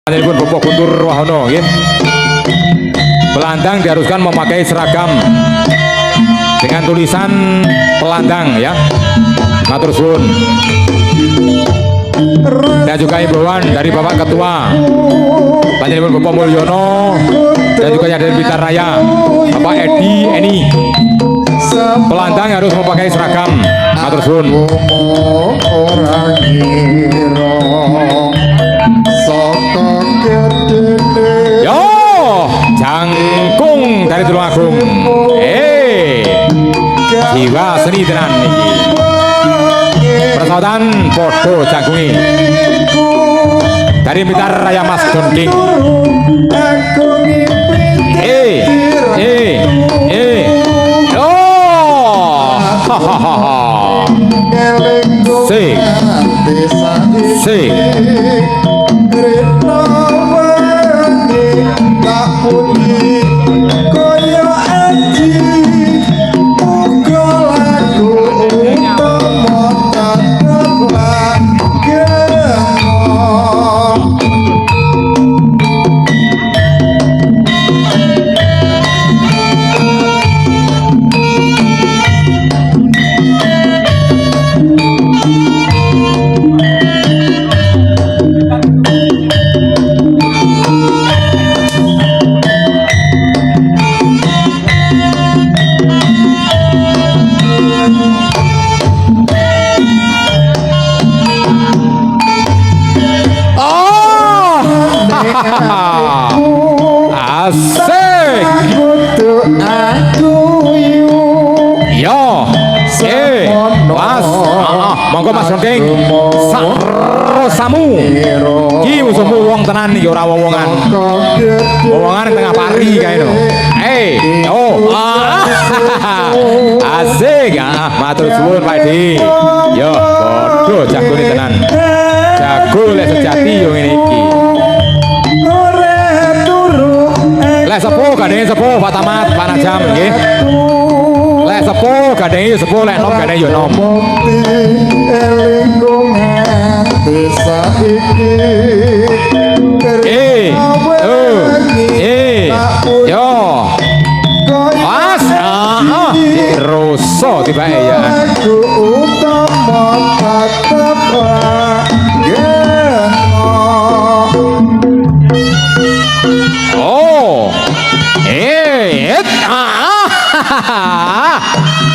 Pun Bapak Guntur Wahono, ya. Pelandang diharuskan memakai seragam dengan tulisan pelandang, ya. Matur suwun. Dan juga imbauan dari Bapak Ketua Panjenengan Bapak Mulyono dan juga yang dari Blitar Raya Bapak Eni. Pelandang harus memakai seragam. Matur suwun. Yo, jangkung dari Tulungagung. Jiwa seni tenan niki. Persautan podo jangkungi. Dari Blitar Raya Mas Don King. Oh, hahaha. Sik. Asik. Yo, Mas, monggo Mas Gending. Sarosamu. Ki musuhmu wong tenan iki ora wong-wongan. Wong-wongan tengah pari kae no. Asik. Matur suwun Pak Di. Yo, bodho jagone tenan. Jago lek sejati yo ngene iki. Lek sepuh gadenge sepuh Pak Tamat, Pak Najam nggih. Lek sepuh gadenge sepuh, lek nom gadenge yo nom. Yo. Mas, roso tibake ya.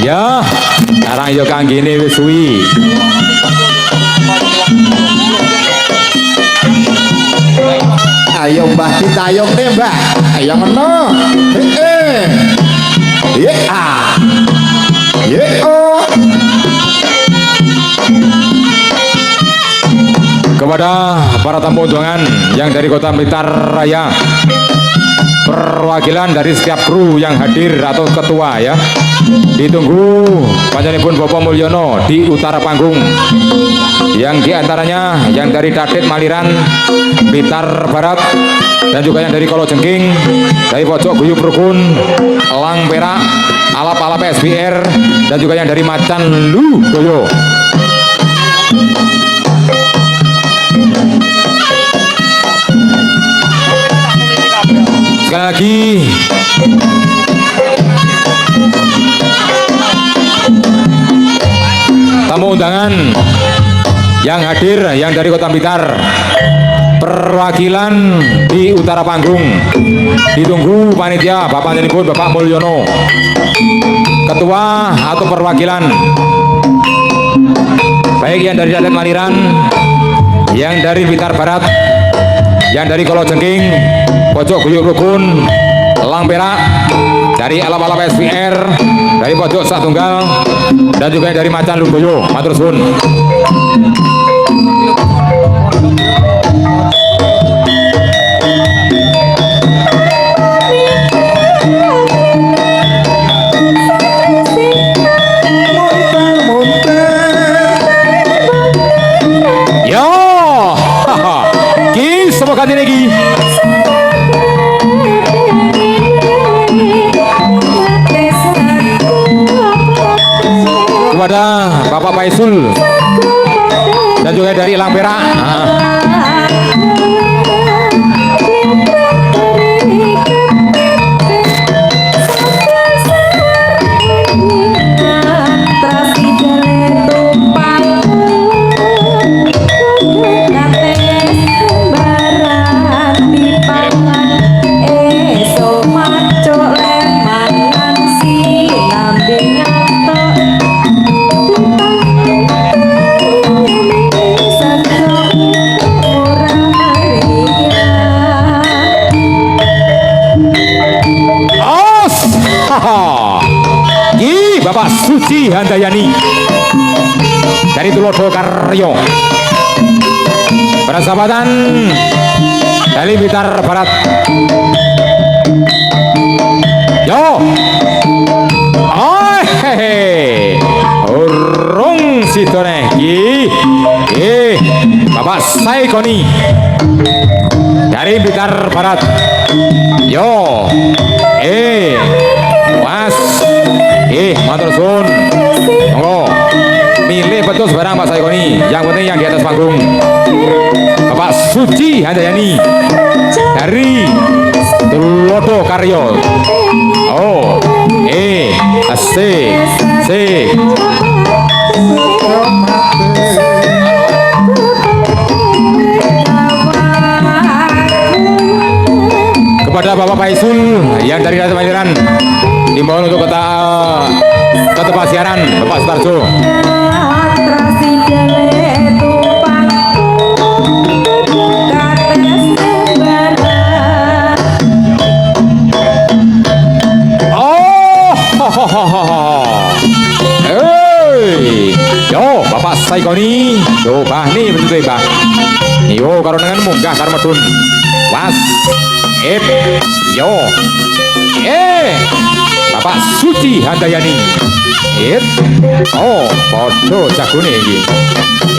Ya, sekarang yo kanggene wis suwi. Ayo Mbah ditayong nih Mbah. Ayo ngono. Kepada para tamu undangan yang dari Kota Blitar Raya, perwakilan dari setiap kru yang hadir atau ketua ya, ditunggu panjenengan Bapak Mulyono di utara panggung, yang diantaranya yang dari Dadet Maliran, Blitar Barat, dan juga yang dari Kolo Jengking, dari Pojok Guyub Rukun, Elang Perak, Alap-alap SBR, dan juga yang dari Macan Lu Goyo. Sekali lagi tamu undangan yang hadir yang dari Kota Blitar, perwakilan di utara panggung, ditunggu panitia Bapak Jenipun Bapak Mulyono, ketua atau perwakilan baik yang dari Dadet Maliran, yang dari Blitar Barat, yang dari Kolo Jengking, Pojok Guyub Rukun, Elang Perak, dari Alap-alap SPR, dari Pojok Satunggal, dan juga dari Macan Lugoyo. Matur suwun. Yo, ki semoga lagi. Kepada Bapak Paisul dan juga dari Elang Perak. Handayani dari Tulodo Karyo. Persahabatan dari Blitar Barat. Yo, oh hehe, urung sidone, Bapak Saikoni dari Blitar Barat. Yo, Mas, matur suwun, monggo milih betul sebarang Pak Saikoni. Yang penting yang di atas panggung. Bapak Suci Handayani dari Tulodo Karyo. Oh, asik, asik. Kepada Bapak Paisul yang dari Desa Maliran dimohon untuk ketepat siaran Bapak Sutarjo. Yo, Bapak Saikoni, yo bah nih betul bah. Yo karo dengan munggah karo medun. Was, yo, Bapak Suci Handayani. Oh, podo jagone iki.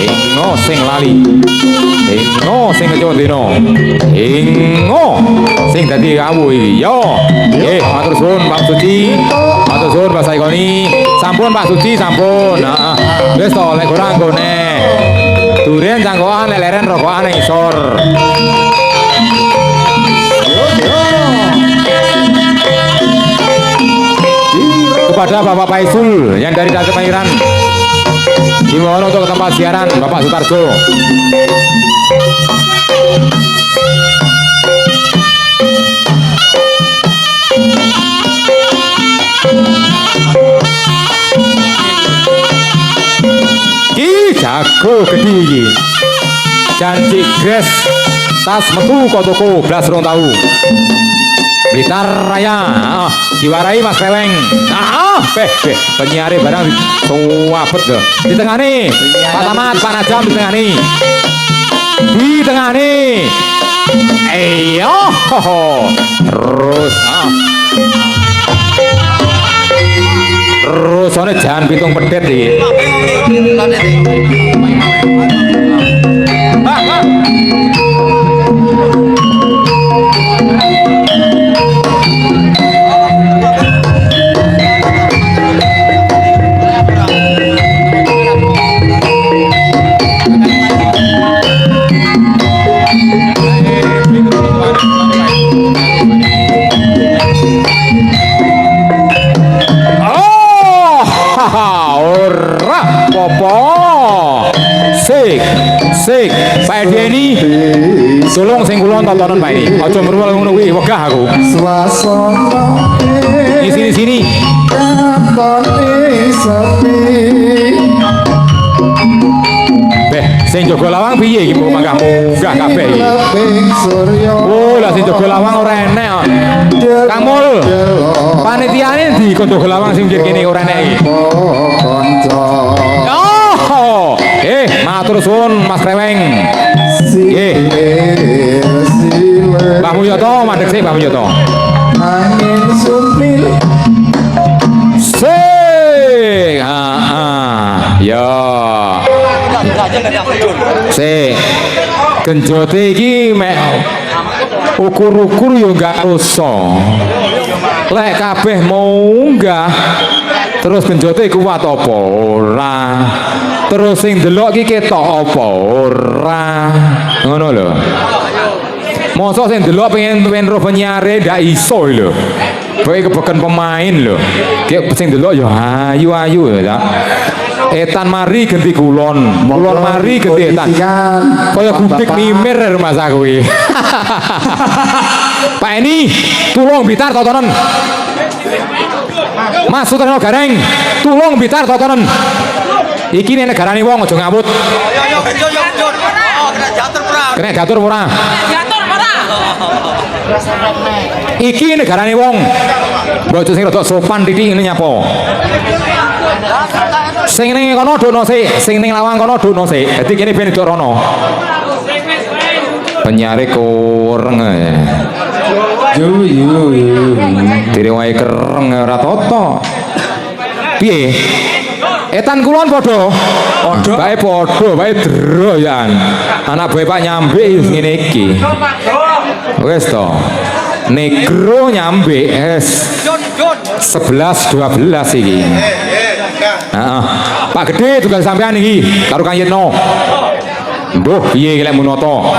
Ingo sing lali. Ingo sing kejawa dino. Ingo sing dadi awu iki. Yo, matur suwun Pak Suci. Matur suwun Pak Saikoni. Sampun Pak Suci, sampun. Heeh. Wis to lek ora nggone. Duren cangkokan leren rokokan nang isor. Kepada Bapak Paisul yang dari Desa Maliran dimohon untuk ke tempat siaran Bapak Sutarjo. Ki jago gede iki. Janji gres tas metu kok toko blas rong tau. Blitar Raya, diwarai Mas Reweng. Penyiare barang suwapet lho. Di tengah nih, Pak Tamat, Pak Najam di tengah nih. Di tengah nih. Terus, terus soalnya jangan pitung pedet nih. Sik, Pak Edi tolong sing kula tontonan Pak ini. Aja merwel ngono kuwi, wegah aku. Swasana Di sini. katone sepi. Beh, sing jaga lawang piye iki mangkah munggah kabeh iki. Lebih surya. Oh, lah sing jaga lawang ora enek kok. Kang Mul. Panitiane ndi kon jaga lawang sing kene ora enek iki. Kanca. Oh, matur suwun Mas Reweng. Mbah Mulyoto mandheg sik Mbah Mulyoto. Angin sumpil. Sik. Ya. Sik. Genjote iki mek ukur-ukur yo gak usah. Lek kabeh munggah terus genjote kuat apa ora? Terus sing delok iki ketok apa ora? Ngono lho. Mosok sing delok pengen ro penyiare ndak iso lho. Kowe kebeken pemain lho. Ki sing delok ya ayu-ayu ya. Etan mari genti kulon, kulon mari genti etan. Kaya gudik mimir rumah saya kuwi. Pak Eni, tulung Blitar tontonan. Mas Sutarno Gareng, tulung Blitar tontonan. Iki nek negarane wong aja ngawut. Kena diatur ora? Iki negarane wong. Bojo sing rada sopan titik ngene nyapa. Sing ning kono dono sik, sing ning lawang kono dono sik. Dadi kene ben dok rono. Penyare kurang ya. Yo. Dire wae kereng ora toto. Piye? Etan kulon padha. Bae padha, bae droyan. Anak bae Pak nyambe ngene iki. Wes to. Negro nyambe es 11 12 iki. Heeh. Pak Gede tugas sampean iki karo Kang Yitno. Mbuh piye lek munoto.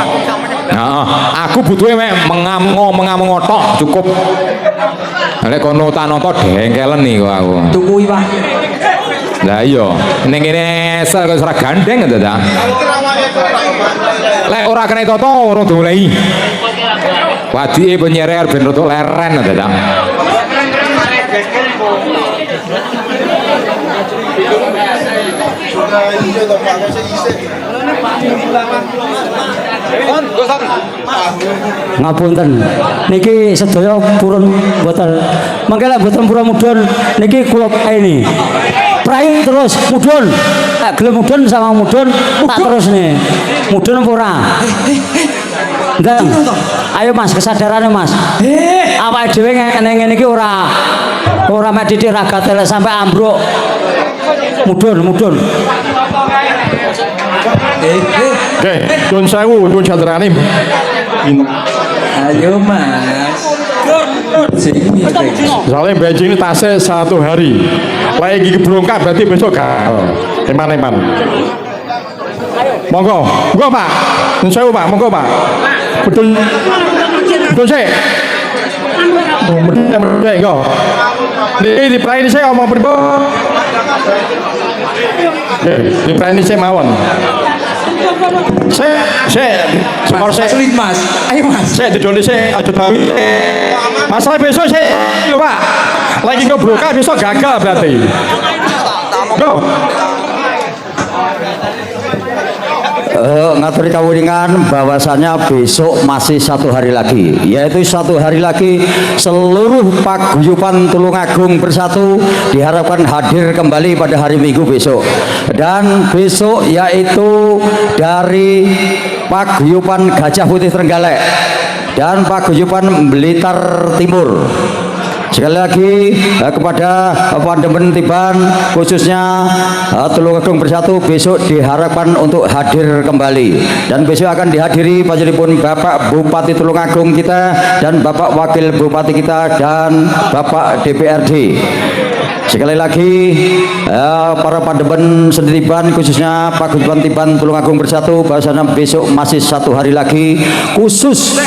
Heeh. Aku butuhe mek mengamongo tok cukup. Lek kono tak nonton dengkelen nih kok aku. Tukui Pak. Lah iya, ning kene ora gandeng to ta. Lek ora kena toto urung dolei. Wadike penyerer ben rada leren to ta. Ngapunten niki sedaya purun boten mangke lek boten purun mudhun niki kula ini prai terus mudhun gelem mudhun sama mudhun tak terus nih mudhun apa ora ndang ayo Mas kesadarannya Mas awake dhewe ngene iki ora mek didik ragate lek sampe ambruk mudhun Oke, Dun Sewu, Dun Cadrani. Ayo Mas. Sini. Soalnya baju ini tasnya 1 hari. Lagi berongkar berarti besok gagal. Eman. Monggo Pak. Dun Sewu Pak, monggo Pak. Betul sih. Betul enggak. Di praini saya ngomong pripun. Di praini saya mawon. Saya Sulit Mas. Ayo Mas. saya di Indonesia aja tahu. Masalah besok saya, yo Pak. Lagi ngebroka besok gagal berarti. Go. Ngaturi kawuningan bahwasanya besok masih 1 hari lagi, yaitu 1 hari lagi seluruh paguyuban Tulungagung bersatu diharapkan hadir kembali pada hari Minggu besok. Dan besok yaitu dari paguyuban Gajah Putih Trenggalek dan paguyuban Blitar Timur. Sekali lagi kepada Pandemen Tiban khususnya Tulungagung Bersatu besok diharapkan untuk hadir kembali, dan besok akan dihadiri panjenenganipun Bapak Bupati Tulungagung kita dan Bapak Wakil Bupati kita dan Bapak DPRD. Sekali lagi para Pandemen Sendiriban khususnya Paguyuban Tiban Tulungagung Bersatu bahwasanya besok masih 1 hari lagi khusus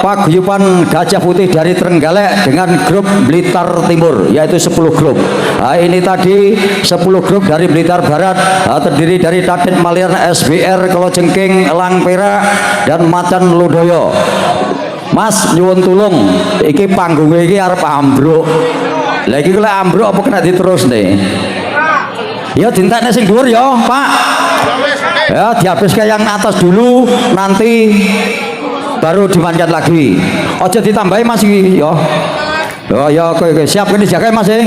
Paguyuban Gajah Putih dari Trenggalek dengan grup Blitar Timur yaitu 10 grup. Ini tadi 10 grup dari Blitar Barat terdiri dari Tadet Malian SBR Kalojengking Elang Perak dan Macan Ludoyo. Mas nyuwun tulung iki panggungnya iki arep ambruk. Lagi kalau ambruk apa kena diterus nih? Ya dintekne sing dhuwur ya, Pak. Ya dihabiskan yang atas dulu, nanti baru dimanjat lagi. Aja ditambahi Mas iki ya. Oh ya, oke. Siap ini jaga Mas ya.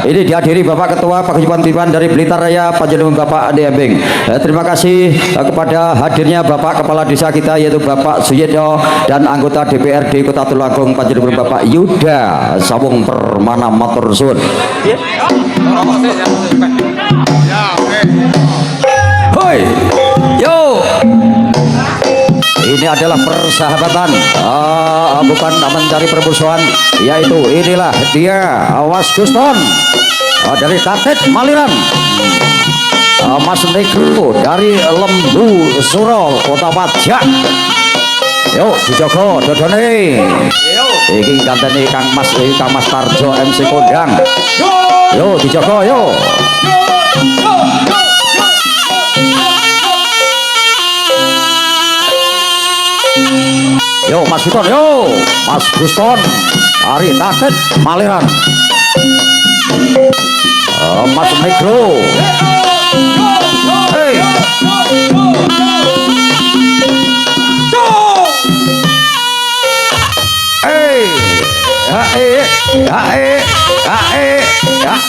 Ini dihadiri Bapak Ketua Paguyuban Tiban dari Blitar Raya Panjenengan Bapak Ade Embing. Terima kasih kepada hadirnya Bapak Kepala Desa kita yaitu Bapak Suyitno dan anggota DPRD Kota Tulungagung Panjenengan Bapak Yuda Sawung Permana matur suwun. Hoi. Yo. Ini adalah persahabatan, bukan mencari permusuhan, yaitu inilah dia Mas Guston dari Tadet Maliran, Mas Negro dari Lembu Suro Kota Pajak. Yuk dijogo dodone. Iki gantene Kang Mas Tarjo MC Kondang. Yo dijogo yo. Yo Mas Guston, yo Mas Guston Ari Tadet Maliran, Mas Negro. Hey.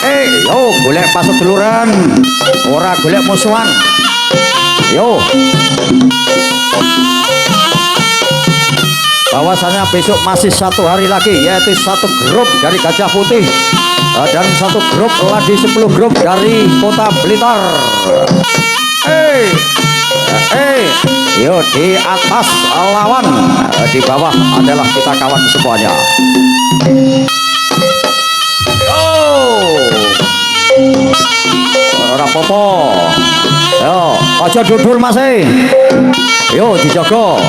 Hey. Yo, golek paseduluran, ora golek musuhan. Yo. Bahwasanya besok masih satu hari lagi, yaitu satu grup dari Gajah Putih dan satu grup lagi 10 grup dari Kota Blitar. Yo, di atas lawan, di bawah adalah kita kawan semuanya. Yo, ora apa-apa. Yo, aja dudur Mas. Yo, dijaga.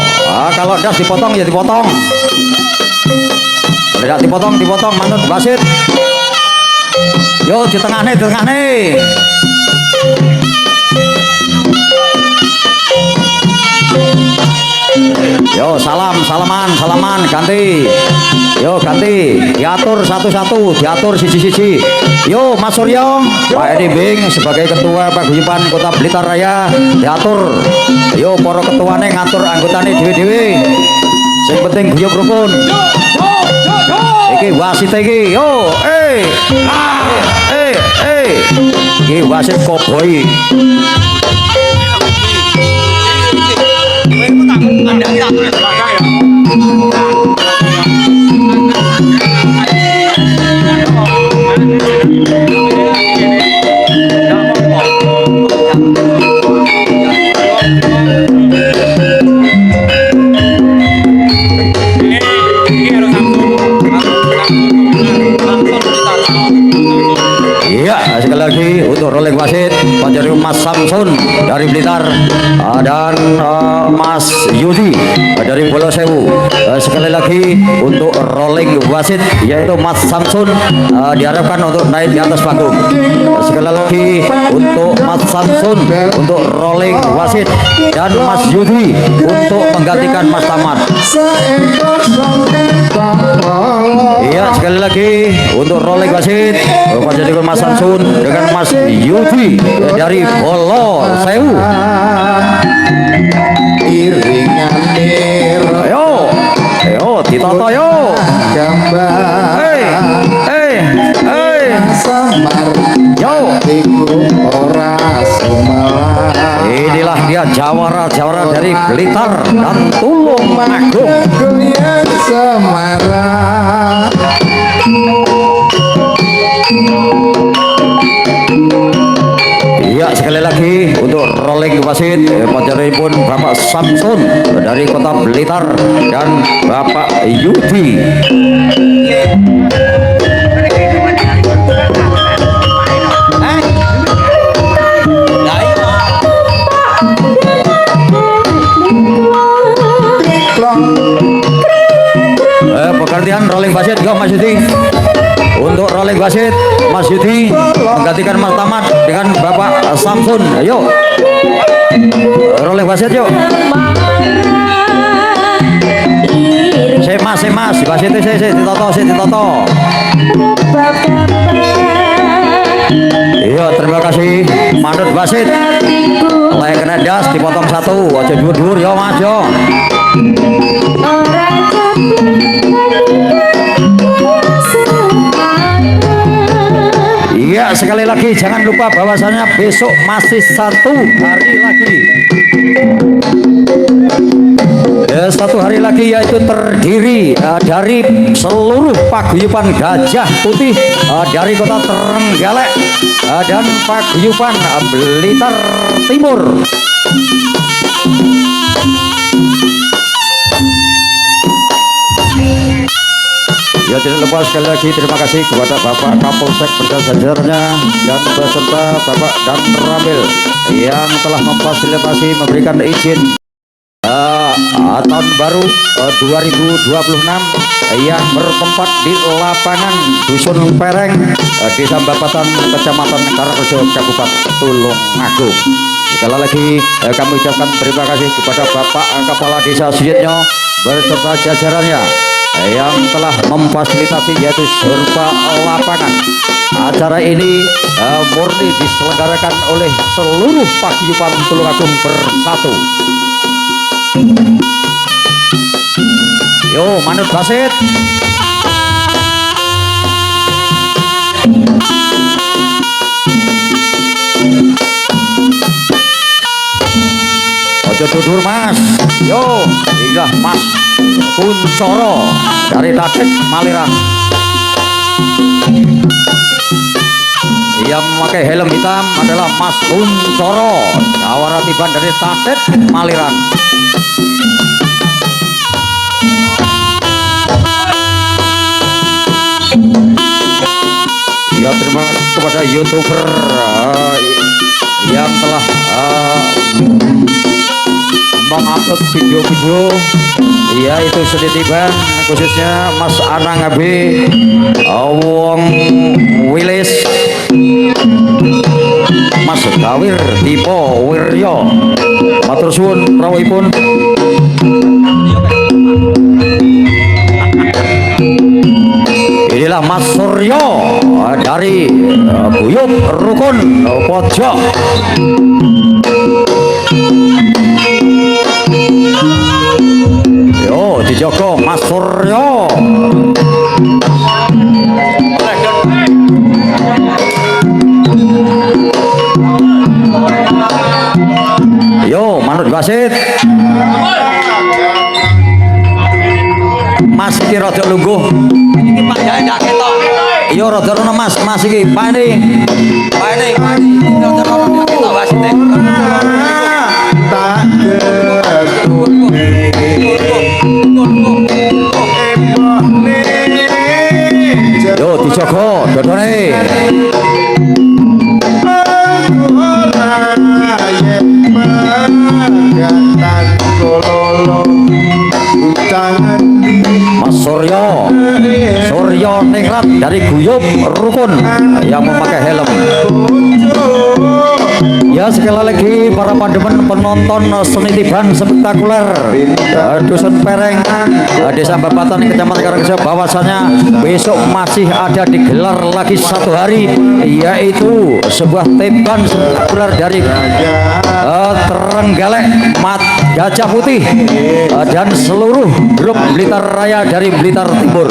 Kalau ndak dipotong ya dipotong. Kalau ndak dipotong manut wasit. Yo, di tengahne. Yo, salaman, ganti. Yo, ganti. Diatur satu-satu, diatur siji-siji. Yo, Mas Suryo, Pak Edi Bing sebagai ketua paguyuban Kota Blitar Raya, diatur. Yo, para ketuane ngatur anggotane dhewe-dhewe. Sing penting guyub rukun. Iki wasit iki. Yo, Iki wasit koboi. Iya, sekali lagi untuk rolling wasit Panjari Mas Samsun dari Blitar dan Mas Yudi dari Pulau Sewu. Sekali lagi untuk rolling wasit yaitu Mas Samsun diharapkan untuk naik di atas panggung. Sekali lagi untuk Mas Samsun untuk rolling wasit dan Mas Yudi untuk menggantikan Mas Tamar. Iya, sekali lagi untuk rolling wasit Panjari Mas Samsun dengan Mas Yudi dari Pulau Sewu. Ayo, ditoto yo. Yo. Inilah dia jawara dari Blitar dan Tulung Agung. Iya, sekali lagi untuk rolling wasit Panjari pun Bapak Samsun dari Kota Blitar dan Bapak Yudi. Pergantian rolling wasit yo Mas Yudi. Untuk rolling wasit Mas Yudi menggantikan Mas Tamat dengan Bapak Samsun. Ayo. Rolling wasit yuk. Mas, wasit ditoto. Iya, terima kasih manut wasit. Layak kena das dipotong satu, aja dhuwur-dhuwur yo Mas yo. Iya, sekali lagi jangan lupa bahwasanya besok masih satu hari lagi. Satu hari lagi yaitu terdiri dari seluruh paguyuban Gajah Putih dari Kota Trenggalek dan paguyuban Blitar Timur. Ya, tidak lupa sekali lagi terima kasih kepada Bapak Kapolsek beserta jajarannya dan beserta Bapak Dan Ramil yang telah memfasilitasi memberikan izin tahun baru 2026 yang bertempat di lapangan Dusun Pereng, Desa Bapatan, Kecamatan Karangrejo, Kabupaten Tulungagung. Sekali lagi kami ucapkan terima kasih kepada Bapak Kepala Desa Suyitnyo beserta jajarannya yang telah memfasilitasi yaitu serba lapangan. Acara ini murni diselenggarakan oleh seluruh paguyuban Tulungagung bersatu. Yo, manut wasit. sedudur mas. Yo, hingga Mas Kuncoro dari Tadet Maliran. Yang memakai helm hitam adalah Mas Kuncoro, jawara tiban dari Tadet Maliran. Ya, terima kasih kepada YouTuber yang telah mengupload video-video, yaitu seditiban khususnya Mas Anang Abi, Wong Wilis, Mas Gawir Tipo Wiryo, matur suwun rawuhipun. Inilah Mas Suryo dari Buyut Rukun Pojok. Yo, dijogo Mas Suryo. Yo, manut wasit. Mas iki rada lungguh. Iki panjang ndak ketok. Yo rada rono Mas, Mas iki paene. Paene. Rada rono ndak ketok wasite. Tak yo dijogo dodone. Mas Suryo Ningrat dari Guyub Rukun yang memakai helm. Ya, sekali lagi para pademen penonton seni tiban spektakuler Dusun Pereng, Desa Babatan, Kecamatan Karangrejo, bahwasanya besok masih ada digelar lagi satu hari, yaitu sebuah tiban spektakuler dari Trenggalek Mat Gajah Putih dan seluruh grup Blitar Raya dari Blitar Timur.